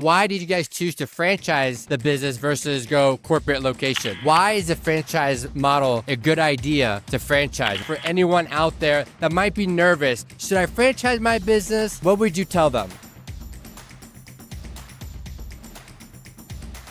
Why did you guys choose to franchise the business versus go corporate location? Why is the franchise model a good idea to franchise? For anyone out there that might be nervous, should I franchise my business? What would you tell them?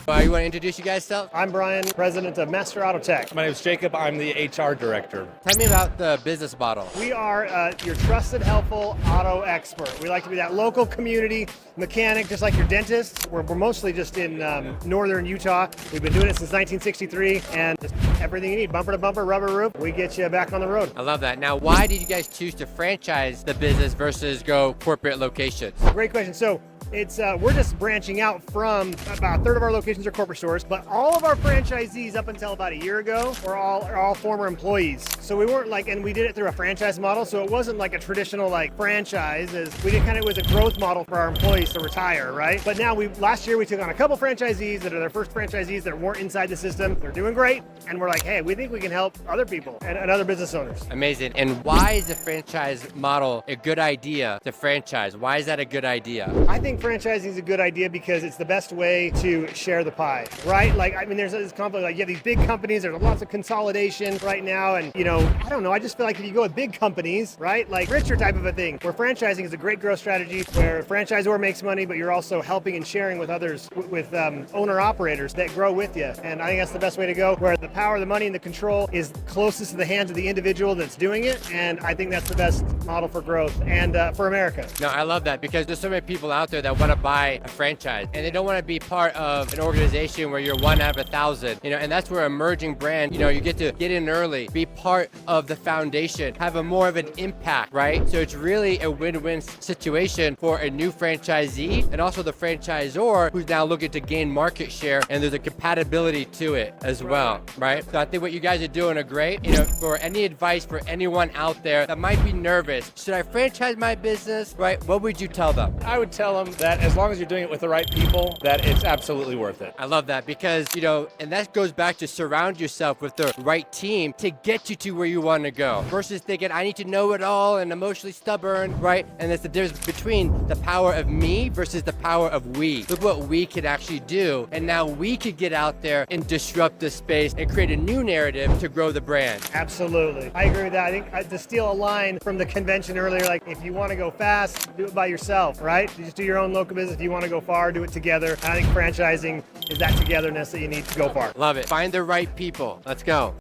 You want to introduce you guys yourself? I'm Brian, president of Master Auto Tech. My name is Jacob. I'm the HR director. Tell me about the business model. We are your trusted, helpful auto expert. We like to be that local community mechanic, just like your dentist. We're mostly just in northern Utah. We've been doing it since 1963, and just everything you need, bumper to bumper, rubber roof, we get you back on the road. I love that. Now, why did you guys choose to franchise the business versus go corporate locations? Great question. So it's we're just branching out from about a third of our locations are corporate stores, but all of our franchisees up until about a year ago are all former employees. So we weren't like, and we did it through a franchise model. So it wasn't like a traditional like franchise. We did it was a growth model for our employees to retire, right? But now last year we took on a couple franchisees that are their first franchisees that weren't inside the system. They're doing great, and we're like, hey, we think we can help other people and other business owners. Amazing. And why is the franchise model a good idea to franchise? Why is that a good idea? I think franchising is a good idea because it's the best way to share the pie, right? Like, I mean, there's this conflict, like you have these big companies, there's lots of consolidation right now. And, I don't know, I just feel like if you go with big companies, right? Like richer type of a thing, where franchising is a great growth strategy where a franchisor makes money, but you're also helping and sharing with others, with owner operators that grow with you. And I think that's the best way to go, where the power, the money, and the control is closest to the hands of the individual that's doing it. And I think that's the best model for growth and for America. No, I love that because there's so many people out there that want to buy a franchise and they don't want to be part of an organization where you're one out of 1,000, and that's where emerging brand, you get to get in early, be part of the foundation, have a more of an impact, right? So it's really a win-win situation for a new franchisee and also the franchisor who's now looking to gain market share, and there's a compatibility to it as well, right? So I think what you guys are doing are great. For any advice for anyone out there that might be nervous, should I franchise my business, right? What would you tell them? I would tell them that as long as you're doing it with the right people, that it's absolutely worth it. I love that because, and that goes back to surround yourself with the right team to get you to where you want to go versus thinking, I need to know it all and emotionally stubborn, right? And that's the difference between the power of me versus the power of we. Look what we could actually do. And now we could get out there and disrupt the space and create a new narrative to grow the brand. Absolutely. I agree with that. I think to steal a line from the convention earlier, like if you want to go fast, do it by yourself, right? You just do your own local business. If you want to go far, do it together. And I think franchising is that togetherness that you need to go far. Love it. Find the right people. Let's go.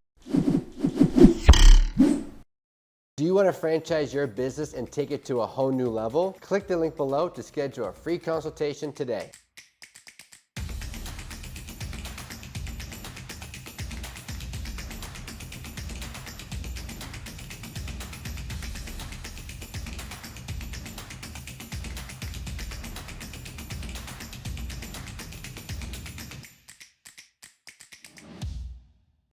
Do you want to franchise your business and take it to a whole new level? Click the link below to schedule a free consultation today.